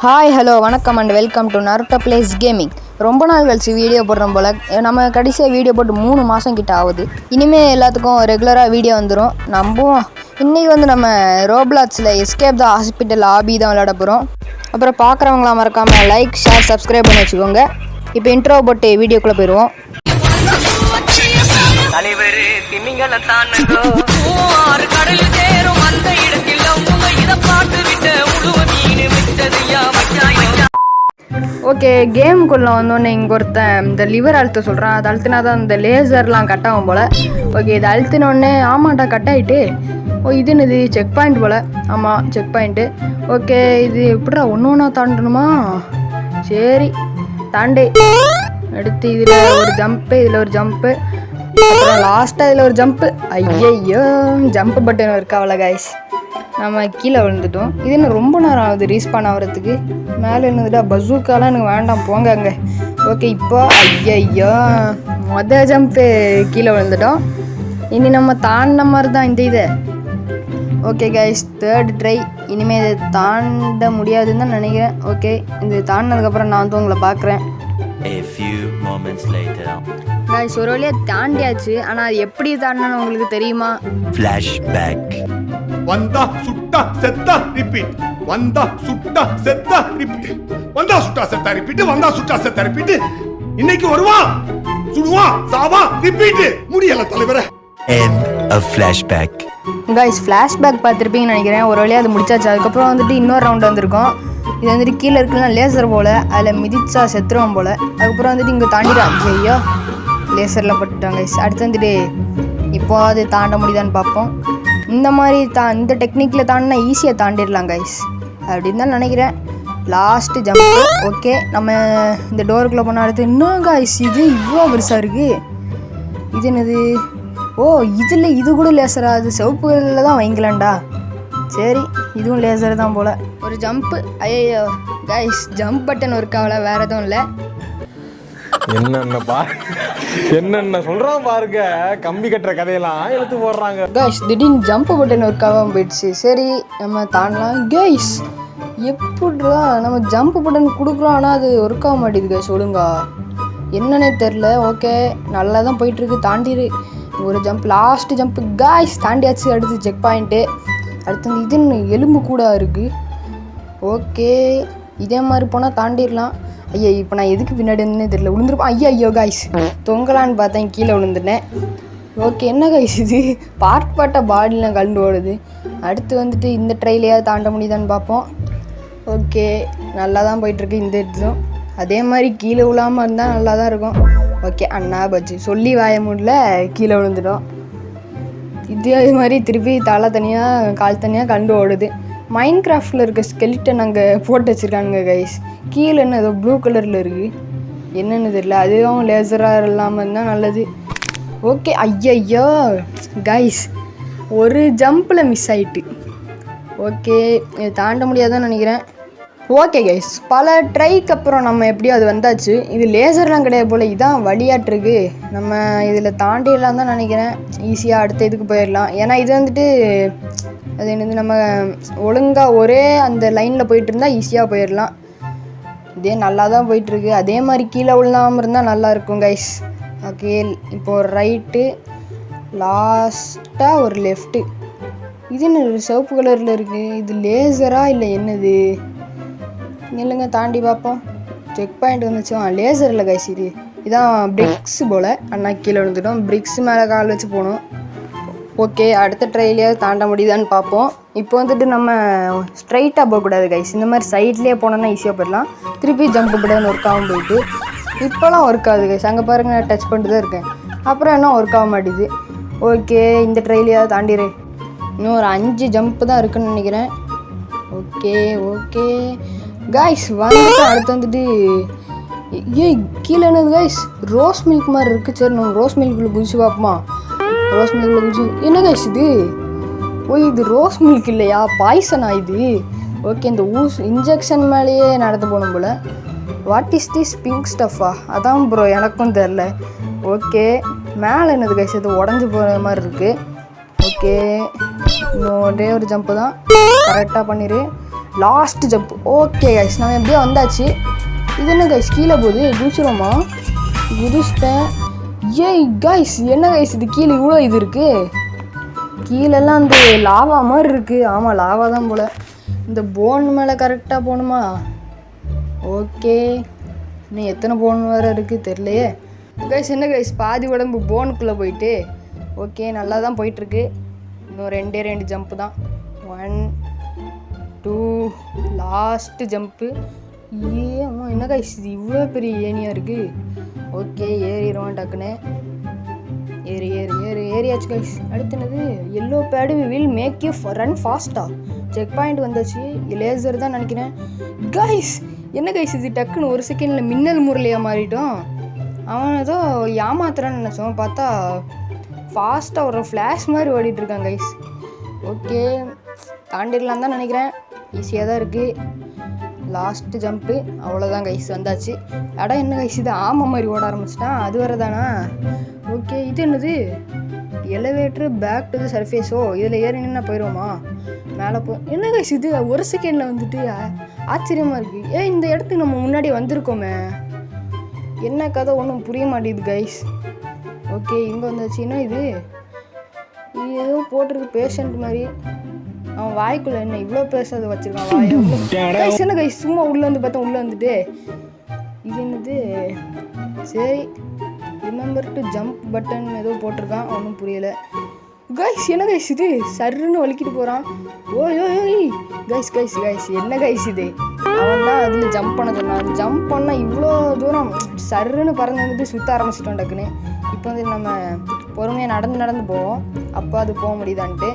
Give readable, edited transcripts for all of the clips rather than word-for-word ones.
Hi hello வணக்கம் and welcome to Naruto place gaming. ரொம்ப நாள் கழிச்சு வீடியோ போடுறோம் போல். நம்ம கடைசியாக வீடியோ போட்டு 3 மாதம் கிட்ட ஆகுது. இனிமேல் எல்லாத்துக்கும் ரெகுலராக வீடியோ வந்துடும் நம்புவோம். இன்றைக்கி நம்ம ரோப்ளாக்ஸில் எஸ்கேப் த ஹாஸ்பிட்டல் ஆபி தான் விளையாட போகிறோம். அப்புறம் பார்க்குறவங்களாம் மறக்காமல் லைக் ஷேர் சப்ஸ்கிரைப் பண்ணி வச்சுக்கோங்க. இப்போ இன்ட்ரோ போட்டு வீடியோக்குள்ளே போயிடுவோம். ஓகே, கேமுக்குள்ளே வந்தோடனே இங்கே ஒருத்தன் இந்த லிவர் அழுத்த சொல்கிறான். அது அழுத்தினா தான் இந்த லேசர்லாம் கட் ஆகும் போல். ஓகே, இது அழுத்தினோடனே ஆமாண்டா கட் ஆகிட்டு. இது என்னது செக் பாயிண்ட் போல். ஆமாம், செக் பாயிண்ட்டு. ஓகே, இது எப்படிடா ஒன்று தாண்டணுமா? சரி தாண்டு. அடுத்து இதில் ஒரு ஜம்ப்பு, இதில் ஒரு ஜம்ப்பு, அப்புறம் லாஸ்ட்டாக இதில் ஒரு ஜம்ப்பு. ஐயையோ, ஜம்ப்பு பட்டன் இருக்கா அவ்வளோ கைஸ். நம்ம கீழே விழுந்துட்டோம். இது என்ன ரொம்ப நேரம் ஆகுது ரீஸ்பான் ஆகிறதுக்கு. மேலே என்னதுடா பசூக்காலாம் எனக்கு வேண்டாம் போங்க அங்கே. ஓகே, இப்போ ஐயையோ ஜம்ப்பு கீழே விழுந்துட்டோம். இனி நம்ம தாண்டின மாதிரி தான் இந்த இதை. Okay guys, 3rd try. இனிமேல் இதை தாண்ட முடியாதுன்னு தான் நினைக்கிறேன். ஓகே, இது தாண்டினதுக்கப்புறம் நான் உங்களை பார்க்குறேன். கைஸ், ஒரு வழியாக தாண்டியாச்சு. ஆனால் அது எப்படி தாண்டணும் உங்களுக்கு தெரியுமா? ஃப்ளாஷ்பேக். வந்தா சுட்டா செத்தா ரிப்பீட், வந்தா சுட்டா செத்தா ரிப்பீட், வந்தா சுட்டா செத்தா ரிப்பீட், வந்தா சுட்டா செத்தா ரிப்பீட். இன்னைக்கு வருவான், சுடுவான், சாவான், ரிப்பீட். முடியல தலைவரே. End of flashback. Guys, flashback பார்த்துருப்பீங்கன்னு நினைக்கிறேன். ஒரு வழியாக அது முடிச்சாச்சு. அதுக்கப்புறம் இன்னொரு ரவுண்ட் வந்திருக்கோம். இது கீழே இருக்குன்னா லேசர் போல். அதில் மிதிச்சா செத்துருவோம் போல். அதுக்கப்புறம் இங்கே தாண்டிடான். ஐயோ, லேசரில் பட்டுட்டாங்க கைஸ். அடுத்து இப்போ அது தாண்ட முடியுதான்னு பார்ப்போம். இந்த மாதிரி இந்த டெக்னிக்கில் தாண்டினா ஈஸியாக தாண்டிடலாம் கைஸ் அப்படின்னு தான் நினைக்கிறேன். Last jump. ஓகே, நம்ம இந்த டோருக்குள்ளே போனால் அடுத்து இன்னும் கைஸ் இது இவ்வளோ பெருசாக இருக்குது. இது என்னது? ஓ, இதில் இது கூட லேசரா? அது சிவப்பு கலரில் தான் வைங்கலாண்டா. சரி, இதுவும் லேசர் தான் போல். ஒரு ஜம்ப்பு. ஐயோ கைஸ், ஜம்ப் பட்டன் ஒர்க் ஆகல, வேறு எதுவும் இல்லை. என்னென்ன சொல்றான் பாருங்க. கம்பி கட்டுற கதையெல்லாம் எடுத்து போடுறாங்க கைஸ். திடீர்னு ஜம்ப் பட்டன் ஒர்க் ஆகாமல் போயிடுச்சு. சரி, நம்ம தாண்டலாம் கைஸ். எப்படிடா நம்ம ஜம்ப் பட்டன் கொடுக்குறோம், ஆனால் அது ஒர்க் ஆக மாட்டேங்குது கைஸ் ஒழுங்கா. என்னன்னே தெரில. ஓகே, நல்லா தான் போயிட்டுருக்கு. தாண்டிடு. ஒரு ஜம்ப், லாஸ்ட்டு ஜம்ப்பு கைஸ். தாண்டியாச்சு. அடுத்து செக் பாயிண்ட்டு. அடுத்து இது எலும்பு கூட இருக்குது. ஓகே, இதே மாதிரி போனால் தாண்டிடலாம். ஐயா, இப்போ நான் எதுக்கு பின்னாடி இருந்தே தெரியல. விழுந்துருப்பேன். ஐயோ கைஸ், தொங்கலான்னு பார்த்தேன், கீழே விழுந்துட்டேன். ஓகே, என்ன கைஸ் இது பார்ட்டாக பாடிலாம் கலந்து ஓடுது. அடுத்து இந்த ட்ரைலையாவது தாண்ட முடியுதான்னு பார்ப்போம். ஓகே, நல்லா தான் போயிட்டுருக்கு இந்த இதுவும். அதே மாதிரி கீழே விழாமல் இருந்தால் நல்லா தான் இருக்கும். ஓகே, அண்ணா பச்சு சொல்லி வாய முடியல, கீழே விழுந்துட்டோம். இதே மாதிரி திருப்பி தலை தனியாக கால் தனியாக கண்டு ஓடுது. மைண்ட் கிராஃப்டில் இருக்க ஸ்கெலிட்டன் அங்கே போட்டு வச்சுருக்கானுங்க கைஸ். கீழே என்ன ஏதோ ப்ளூ கலரில் இருக்குது, என்னென்னு தெரியல. அதுவும் லேசராக இல்லாமல் இருந்தால் நல்லது. ஓகே, ஐயோ கைஸ், ஒரு ஜம்பில் மிஸ் ஆகிட்டு. ஓகே, இது தாண்ட முடியாதுன்னு நினைக்கிறேன். ஓகே கைஸ், பல ட்ரைக்கு அப்புறம் நம்ம எப்படியோ அது வந்தாச்சு. இது லேசர்லாம் கிடையாது போல், இதான் வழியாட்டிருக்கு. நம்ம இதில் தாண்டிடலாம் தான் நினைக்கிறேன். ஈஸியாக அடுத்த இதுக்கு போயிடலாம். ஏன்னா இது அது என்னது, நம்ம ஒழுங்காக ஒரே அந்த லைனில் போயிட்டு இருந்தால் ஈஸியாக போயிடலாம். இதே நல்லா தான் போயிட்டுருக்கு. அதே மாதிரி கீழே விழாமல் இருந்தால் நல்லாயிருக்கும் கைஸ். ஓகே, இப்போது ஒரு ரைட்டு, லாஸ்ட்டாக ஒரு லெஃப்ட்டு. இது என்ன சிவப்பு கலரில் இருக்குது? இது லேசரா இல்லை என்னது? இல்லைங்க, தாண்டி பார்ப்போம். செக் பாயிண்ட் வந்துச்சு. லேசர் இல்லை கைஸ், இதான் பிரிக்ஸ் போல். அண்ணா கீழே விழுந்துட்டோம். பிரிக்ஸ் மேலே கால் வச்சு போகணும். ஓகே, அடுத்த ட்ரைலையாவது தாண்ட முடியுதான்னு பார்ப்போம். இப்போ நம்ம ஸ்ட்ரைட்டாக போகக்கூடாது கைஸ். இந்த மாதிரி சைட்லேயே போனோன்னா ஈஸியாக போயிடலாம். திருப்பி ஜம்ப் பட்டன் ஒர்க் ஆகும் போயிட்டு. இப்போலாம் ஒர்க் ஆகுது கைஸ். அங்கே பாருங்கள், நான் டச் பண்ணிட்டு தான் இருக்கேன். அப்புறம் என்ன ஒர்க் ஆக மாட்டேது. ஓகே, இந்த ட்ரைலையாவது தாண்டிடுறேன். இன்னும் ஒரு 5 ஜம்ப்பு தான் இருக்குதுன்னு நினைக்கிறேன். ஓகே ஓகே கைஸ், அடுத்து கீழே என்னது கைஸ்? ரோஸ் மில்க் மாதிரி இருக்குது. சரி, நம்ம ரோஸ் மில்க்குள்ளே குதிச்சு பார்ப்போமா? ரோஸ் மில்க்குள்ளே குதிச்சு என்ன கைஸ் இது? இது ரோஸ் மில்க் இல்லையா, பாய்சனா இது? ஓகே, இந்த இன்ஜெக்ஷன் மேலேயே நடந்து போகணும் போல். வாட் இஸ் திஸ் பிங்க் ஸ்டஃபா? அதான் ப்ரோ, எனக்கும் தெரில. ஓகே, மேலே என்னது கைஸ்? இது உடஞ்சி போகிற மாதிரி இருக்குது. ஓகே, இன்னும் ஒரே ஒரு ஜம்ப்பு தான், கரெக்டாக பண்ணிடு. Last jump. ஓகே கைஸ், நம்ம எப்படியோ வந்தாச்சு. இது என்ன கைஸ் கீழே போகுது, குதிச்சிரோமா? குதிச்சிட்டேன். ஏய் கைஸ், என்ன கைஸ் இது கீழே இவ்வளோ இது இருக்குது? கீழெல்லாம் அந்த லாவா மாதிரி இருக்குது. ஆமாம், லாவா தான் போல். இந்த போன் மேலே கரெக்டாக போகணுமா? ஓகே, இன்னும் எத்தனை போன் வேறு இருக்குது தெரியலையே. கைஸ் என்ன கைஸ், பாதி உடம்பு போனுக்குள்ளே போயிட்டு. ஓகே, நல்லா தான் போயிட்டுருக்கு. இன்னும் 2 ஜம்ப்பு தான். 1 2 லாஸ்ட்டு ஜம்ப்பு. அம்மா என்ன கைஸ் இது இவ்வளோ பெரிய ஏனியாக இருக்குது. ஓகே, ஏறிடுவோம் டக்குன்னு. ஏறியாச்சு கைஸ். அடுத்து என்னது, yellow pad will make you run ஃபாஸ்ட்டா. செக் பாயிண்ட் வந்தாச்சு. லேசர் தான் நினைக்கிறேன். கைஸ் என்ன கைஸ் இது டக்குன்னு 1 செகண்டில் மின்னல் முரளியாக மாறிட்டோம். அவன் ஏதோ ஏமாத்துறான்னு நினச்சோம், பார்த்தா ஃபாஸ்ட்டாக ஒரு ஃப்ளாஷ் மாதிரி ஓடிட்டுருக்கான் கைஸ். ஓகே, தாண்டிடலாம் தான் நினைக்கிறேன். ஈஸியாக தான் இருக்குது. Last jump. அவ்வளோதான் கைஸ், வந்தாச்சு. இடம் என்ன கைஸ் இது ஆமை மாதிரி ஓட ஆரம்பிச்சிட்டான். அது வேறு தானா? ஓகே, இது என்னது, எலிவேட்ரு பேக் டு த சர்ஃபேஸோ. இதில் ஏறி நின்னா போயிடுவோமா? மேலே என்ன கைஸ் இது 1 செகண்டில் வந்துட்டு ஆச்சரியமாக இருக்குது. இந்த இடத்துக்கு நம்ம முன்னாடி வந்திருக்கோமே, என்ன கதை ஒன்றும் புரிய மாட்டேங்குது கைஸ். ஓகே, இங்கே வந்தாச்சுன்னா இது ஏதோ போட்டிருக்கு பேஷண்ட் மாதிரி. அவன் வாய்க்குள்ளே என்ன இவ்வளோ பேசாத வச்சுருக்கான் வாய். கைஸ் என்ன கைஸ் சும்மா உள்ளே வந்து பார்த்தா உள்ளே வந்துட்டு இது என்னது? சரி, ரிமெம்பர் டு ஜம்ப் பட்டன் ஏதோ போட்டிருக்கான், ஒன்றும் புரியலை. கைஸ் என்ன கைஸ் இது சர்ன்னு வலிக்கிட்டு போகிறான். ஓய் கைஸ் என்ன கைஸ் இது? அவன் தான் அதில் ஜம்ப் பண்ண சொன்னான். ஜம்ப் பண்ணால் இவ்வளோ தூரம் சர்ன்னு பறந்து வந்துட்டு சுற்ற ஆரம்பிச்சிட்டோம் டக்குன்னு. இப்போ வந்து நம்ம பொறுமையாக நடந்து போவோம். அப்போ அது போக முடியுதான்ட்டு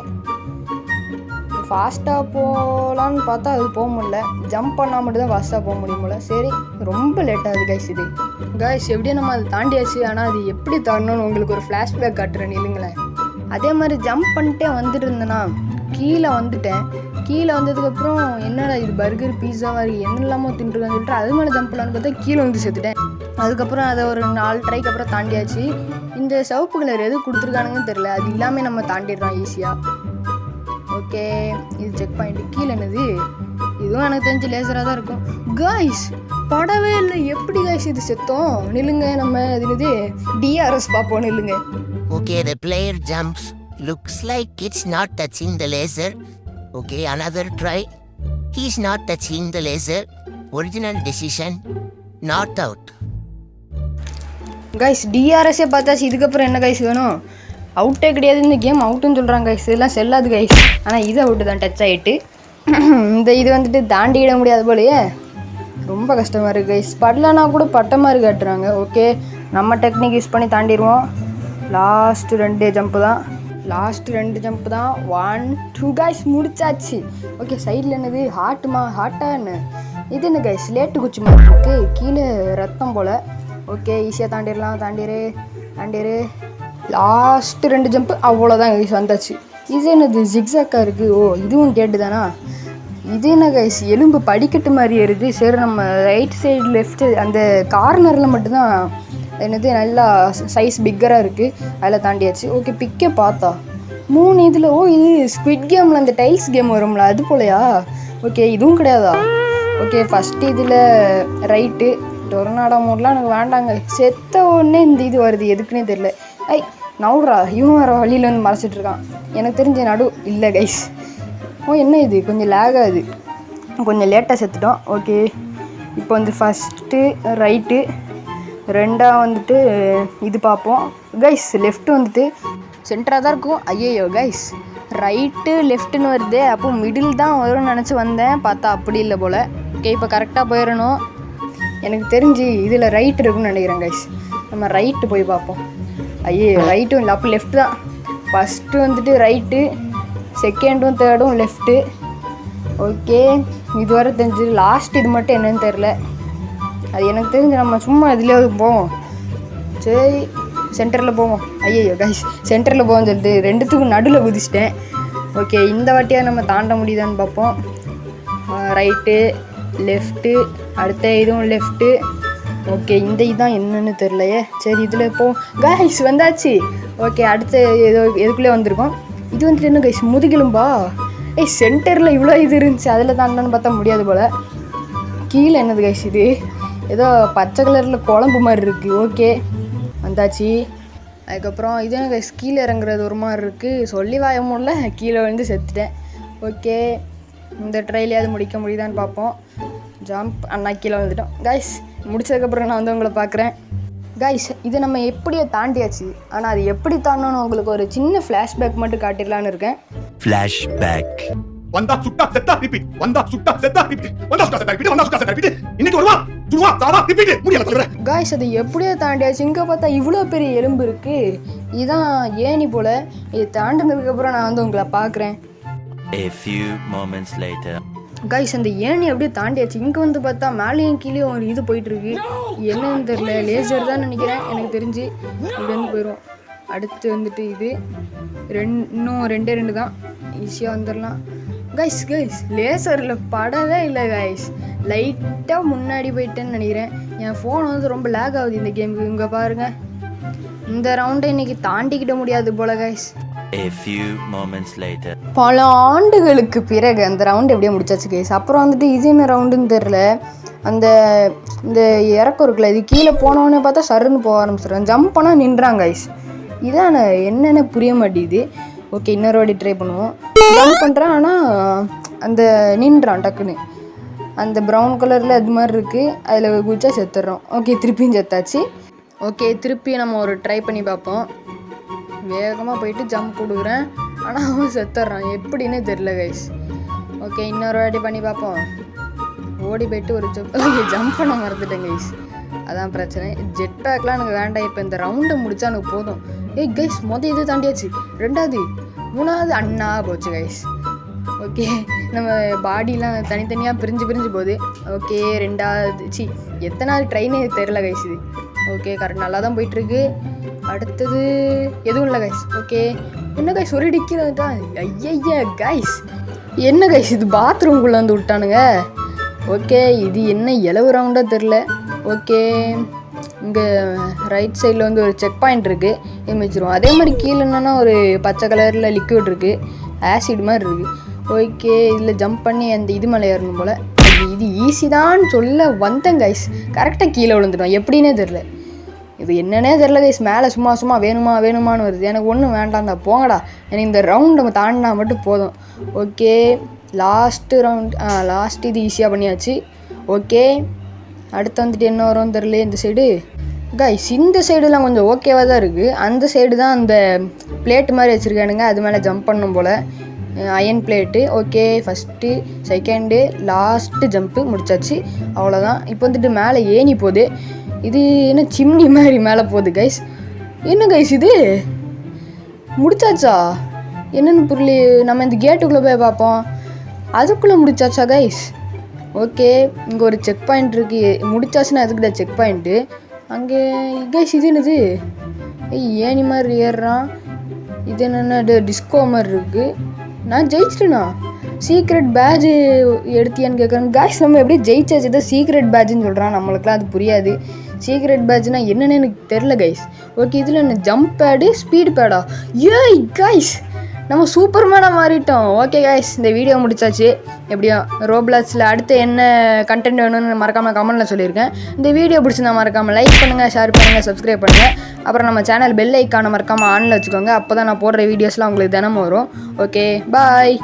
ஃபாஸ்ட்டாக போகலான்னு பார்த்தா அது போக முடியல. ஜம்ப் பண்ணால் மட்டும் தான் ஃபாஸ்ட்டாக போக முடியும் போல். சரி, ரொம்ப லேட்டாகுது கைஸ் இது. கைஸ் எப்படியும் நம்ம அதை தாண்டியாச்சு. ஆனால் அது எப்படி தாண்டணும்னு உங்களுக்கு ஒரு ஃப்ளாஷ்பேக் காட்டுறேன் இல்லைங்களேன். அதே மாதிரி ஜம்ப் பண்ணிட்டே வந்துட்டு இருந்தேன்னா கீழே வந்துட்டேன். கீழே வந்ததுக்கப்புறம் என்னடா இது பர்கர் பீஸா மாதிரி என்ன இல்லாமல் தின்ட்டுருக்கான்னு சொல்லிட்டு அது மேலே ஜம்ப் பண்ணலான்னு பார்த்தா கீழே வந்து செத்துட்டேன். அதுக்கப்புறம் அதை ஒரு 4 ட்ரைக்கு அப்புறம் தாண்டியாச்சு. இந்த சிவப்பு கலர் எது கொடுத்துருக்கானுங்கன்னு தெரில, அது இல்லாமல் நம்ம தாண்டிடுறோம் ஈஸியாக. ஓகே, இது செக் பாயிண்ட். கீழே என்னது? இதுவும் எனக்கு தெரிஞ்சு லேசராக தான் இருக்கும். கைஸ் படவே இல்லை. எப்படி கைஸ் இது செத்தோம்? நில்லுங்க, நம்ம இது டிஆர்எஸ் பார்ப்போம். நில்லுங்க. Okay, the player jumps. Looks like it's not touching the laser. Okay, another try. He's not touching the laser. Original decision. Not out. Guys டிஆர்எஸ்ஸே பார்த்தாச்சு. இதுக்கப்புறம் என்ன கைஸ் வேணும்? அவுட்டே கிடையாது. இந்த கேம் அவுட்டுன்னு சொல்கிறாங்க கைஸ். இதெல்லாம் செல்லாது கைஸ். ஆனால் இது அவுட்டு தான், டச் ஆகிட்டு. இது வந்துட்டு தாண்டிட முடியாது போலையே. ரொம்ப கஷ்டமாக இருக்குது கைஸ். படலனா கூட பட்ட மாதிரி காட்டுறாங்க. ஓகே, நம்ம டெக்னிக் யூஸ் பண்ணி தாண்டிடுவோம். லாஸ்ட்டு 2 ஜம்ப்பு தான். 1 2 கைஸ் முடிச்சாச்சு. ஓகே, சைடில் என்னது ஹார்ட்டா என்ன? இது என்ன கைஸ் லேட்டு குச்சி மாதிரி இருக்குது. கீழே ரத்தம் போல். ஓகே, ஈஸியாக தாண்டிடலாம். தாண்டிடு. Last 2 jump. அவ்வளோதான் கைஸ், வந்தாச்சு. இது என்னது ஜிக்ஸாக்காக இருக்குது? ஓ, இதுவும் கேட்டு தானா? இது என்ன கைஸ் எலும்பு படிக்கட்டு மாதிரி ஏறுது. சரி, நம்ம ரைட் சைடு லெஃப்ட்டு அந்த கார்னரில் மட்டும்தான் என்னது நல்லா சைஸ் பிக்கராக இருக்குது. அதில் தாண்டியாச்சு. ஓகே, பிக்கே பார்த்தா 3 இதில். ஓ, இது ஸ்குவிட் கேமில் அந்த டைல்ஸ் கேம் வரும்ல, அது போலையா? ஓகே, இதுவும் கிடையாதா? ஓகே, ஃபஸ்ட்டு இதில் ரைட்டு. டொர்னாடோ மோட்லாம் எனக்கு வேண்டாங்க. செத்த உடனே இந்த இது வருது, எதுக்குன்னே தெரில. நவுட்ரா, இவன் வேறு வழியில் வந்து மறைச்சிட்ருக்கான். எனக்கு தெரிஞ்ச நடு இல்லை கைஸ். ஓ, என்ன இது கொஞ்சம் லேக் ஆகுது. கொஞ்சம் லேட்டாக செத்துட்டோம். ஓகே, இப்போ வந்து ஃபஸ்ட்டு ரைட்டு, 2 வந்துட்டு இது பார்ப்போம் கைஸ். லெஃப்ட்டு வந்துட்டு சென்டராக தான் இருக்கும். ஐயோ கைஸ், ரைட்டு லெஃப்ட்டுன்னு வருது. அப்போ மிடில் தான் வரும்னு நினச்சி வந்தேன், பார்த்தா அப்படி இல்லை போல். ஓகே, இப்போ கரெக்டாக போயிடணும். எனக்கு தெரிஞ்சு இதில் ரைட்டு இருக்குன்னு நினைக்கிறேன் கைஸ். நம்ம ரைட்டு போய் பார்ப்போம். ரைட்டும் இல்லை, அப்போ லெஃப்ட்டு தான். ஃபஸ்ட்டு வந்துட்டு ரைட்டு, செகண்டும் 3ர்டும் லெஃப்ட்டு. ஓகே, இதுவரை தெரிஞ்சு லாஸ்ட் இது மட்டும் என்னன்னு தெரில. அது எனக்கு தெரிஞ்சு நம்ம சும்மா இதுலேயே போவோம். சரி, சென்டரில் போவோம். கைஸ் சென்டரில் போவோம்னு சொல்லிட்டு 2த்துக்கும் நடுவில் குதிச்சிட்டேன். ஓகே, இந்த வாட்டியாக நம்ம தாண்ட முடியுதான்னு பார்ப்போம். ரைட்டு லெஃப்ட்டு, அடுத்த இதுவும் லெஃப்ட்டு. ஓகே, இந்த இதுதான் என்னன்னு தெரிலையே. சரி, இதில் போ கைஸ், வந்தாச்சு. ஓகே, அடுத்த எதுக்குள்ளே வந்திருக்கோம். இது வந்துட்டு என்ன கைஸ் முதுகெலும்பா? சென்டரில் இவ்வளோ இது இருந்துச்சு, அதில் தாண்டன்னு பார்த்தா முடியாது போல். கீழே என்னது கைஸ் இது? ஏதோ பச்சை கலரில் குழம்பு மாதிரி இருக்குது. ஓகே வந்தாச்சு. அதுக்கப்புறம் இது என்ன கைஸ், கீழே இறங்குறது ஒரு மாதிரி இருக்குது. சொல்லி வாய முடியல, கீழே வந்து செத்துட்டேன். ஓகே, இந்த ட்ரைலையாவது முடிக்க முடியுதான்னு பார்ப்போம். ஜம்ப் அண்ணா கீழே வந்துட்டோம் கைஸ். முடிச்சதுக்கப்புறம் நான் வந்து உங்களை பார்க்குறேன் கைஸ். இது நம்ம எப்படியோ தாண்டியாச்சு, ஆனால் அது எப்படி தாண்டணும் உங்களுக்கு ஒரு சின்ன ஃப்ளாஷ்பேக் மட்டும் காட்டிடலான்னு இருக்கேன். ஃப்ளாஷ்பேக். வந்தா சுட்டா செத்தா ரிப்பீட், வந்தா சுட்டா செத்தா ரிப்பீட், வந்தா சுட்டா செத்தா ரிப்பீட், வந்தா சுட்டா செத்தா ரிப்பீட். இன்னைக்கு வருவா சுடுவா சாவா ரிப்பீட். முடியல சொல்றேன் கைஸ், அது எப்படியோ தாண்டியாச்சு. இங்கே பார்த்தா இவ்வளோ பெரிய எலும்பு இருக்குது. இதான் ஏணி போல். இது தாண்டினதுக்கப்புறம் நான் வந்து உங்களை பார்க்குறேன். A few moments later. Guys, அந்த ஏணி அப்படியே தாண்டியாச்சு. இங்கே வந்து பார்த்தா மேலேயும் கீழேயும் ஒரு இது போயிட்டுருக்கு. என்னன்னு தெரில, லேசர் தான் நினைக்கிறேன் எனக்கு தெரிஞ்சு. இது வந்து போயிடும். அடுத்து வந்துட்டு இது இன்னும் ரெண்டு தான், ஈஸியாக வந்துடலாம் கைஸ். லேசரில் படவே இல்லை கைஸ். லைட்டாக முன்னாடி போயிட்டேன்னு நினைக்கிறேன். என் ஃபோன் வந்து ரொம்ப லேக் ஆகுது இந்த கேமுக்கு. இங்கே பாருங்கள், இந்த ரவுண்டை இன்றைக்கி தாண்டிக்கிட முடியாது போல guys. A few moments later. பல ஆண்டுகளுக்கு பிறகு அந்த ரவுண்டு எப்படியே முடிச்சாச்சு கைஸ். அப்புறம் வந்துட்டு இது என்ன ரவுண்டுன்னு தெரில. இந்த இறக்கம் இருக்குல்ல, இது கீழே போனோன்னு பார்த்தா சருன்னு போக ஆரம்பிச்சிடுறேன். ஜம்ப் பண்ணால் நின்றாங்க கைஸ். இதான் என்னென்ன புரிய மாட்டேங்குது. ஓகே, இன்னொரு வாட்டி ட்ரை பண்ணுவோம். ஜம்ப் பண்ணுறேன், ஆனால் அந்த நின்றான் டக்குன்னு. அந்த ப்ரௌன் கலரில் அது மாதிரி இருக்குது, அதில் குச்சா செத்துடுறோம். ஓகே, திருப்பியும் செத்தாச்சு. ஓகே, திருப்பி நம்ம ஒரு ட்ரை பண்ணி பார்ப்போம். வேகமாக போயிட்டு ஜம்ப் கொடுக்குறேன், ஆனால் அவன் செத்துட்றான், எப்படின்னே தெரில கைஸ். ஓகே, இன்னொரு வாட்டி பண்ணி பார்ப்போம். ஓடி போயிட்டு ஒரு ஜம்ப் பண்ண மறந்துட்டேன் கைஸ். அதான் பிரச்சனை. ஜெட் பேக்லாம் எனக்கு வேண்டாம். இப்போ இந்த ரவுண்டை முடிச்சா எனக்கு போதும். கைஸ், இது தாண்டியாச்சு. ரெண்டாவது மூணாவது அண்ணா போச்சு கைஸ். ஓகே, நம்ம பாடிலாம் தனித்தனியாக பிரிஞ்சு போகுது. ஓகே, ரெண்டாவது எத்தனாவது ட்ரெயினே தெரில கைஸ் இது. ஓகே, கரெக்ட், நல்லா தான் போயிட்டுருக்கு. அடுத்தது எதுவும் இல்லை கைஸ். ஓகே, என்ன கைஸ் ஒரு டிக்கிறதா? ஐயா கைஸ், என்ன கைஸ் இது? பாத்ரூம்குள்ளே வந்து விட்டானுங்க. ஓகே, இது என்ன இலவு ரவுண்டாக தெரில. ஓகே, இங்கே ரைட் சைடில் வந்து ஒரு செக் பாயிண்ட் இருக்குது, இது வச்சுருவோம். அதே மாதிரி கீழே என்னென்னா ஒரு பச்சை கலரில் லிக்விட் இருக்குது, ஆசிட் மாதிரி இருக்குது. ஓகே, இதில் ஜம்ப் பண்ணி அந்த இது மேலே ஏறணும் போல். இது ஈஸி தான் சொல்ல வந்தேன் கைஸ். கரெக்டாக கீழே விழுந்துட்டோம், எப்படின்னே தெரில. இது என்னன்னே தெரில கைஸ். மேலே சும்மா வேணுமான்னு வருது. எனக்கு ஒன்றும் வேண்டாம் தான், போங்கடா. எனக்கு இந்த ரவுண்ட் நம்ம தாண்டினா மட்டும் போதும். Okay, last round. லாஸ்ட் இது ஈஸியாக பண்ணியாச்சு. ஓகே, அடுத்து வந்துட்டு என்ன வரும்னு தெரில. இந்த சைடு கைஸ், இந்த சைடுலாம் கொஞ்சம் ஓகேவாக தான் இருக்குது. அந்த சைடு தான் அந்த பிளேட்டு மாதிரி வச்சுருக்கானுங்க, அது மேலே ஜம்ப் பண்ணும் போல். Iron plate. Okay, first second last jump முடிச்சாச்சு, அவ்வளோதான். இப்போ வந்துட்டு மேலே ஏணி போகுது. இது என்ன சிம்னி மாதிரி மேலே போகுது கைஸ். என்ன கைஸ் இது முடிச்சாச்சா? என்னென்னு புரியல. நம்ம இந்த கேட்டுக்குள்ளே போய் பார்ப்போம். அதுக்குள்ளே முடிச்சாச்சா கைஸ்? ஓகே, இங்கே ஒரு செக் பாயிண்ட் இருக்குது. முடிச்சாச்சுன்னா அதுக்கிட்ட செக் பாயிண்ட்டு அங்கே கைஸ். இது என்னது? ஏணி மாதிரி ஏறுறான். இது என்னென்ன டிஸ்கோ மாதிரி இருக்குது. நான் ஜெயிச்சிட்டேண்ணா. சீக்ரெட் பேட்ஜு எடுத்தியான்னு கேட்குறேன் கைஸ். நம்ம எப்படியே ஜெயிச்சாச்சு தான் சீக்ரெட் பேட்ஜுன்னு சொல்கிறான். நம்மளுக்குலாம் அது புரியாது. சீக்ரெட் பேட்ஜ்னா என்னென்னு எனக்கு தெரில கைஸ். ஓகே, இதில் என்ன ஜம்ப் பேடு ஸ்பீடு பேடா? ஏய் கைஸ், நம்ம சூப்பர்மேனாக மாறிட்டோம். ஓகே கைஸ், இந்த வீடியோ முடிச்சாச்சு. எப்படியோ ரோப்ளாக்ஸில் அடுத்து என்ன கண்டென்ட் வேணும்னு மறக்காமல் கமெண்ட்டில் சொல்லியிருக்கேன். இந்த வீடியோ பிடிச்சிருந்தா மறக்காமல் லைக் பண்ணுங்கள், ஷேர் பண்ணுங்கள், சப்ஸ்கிரைப் பண்ணுங்கள். அப்புறம் நம்ம சேனல் பெல் ஐக்கானை மறக்காமல் ஆனில் வச்சுக்கோங்க. அப்போ தான் நான் போடுற வீடியோஸ்லாம் உங்களுக்கு தினமும் வரும். ஓகே, பாய்.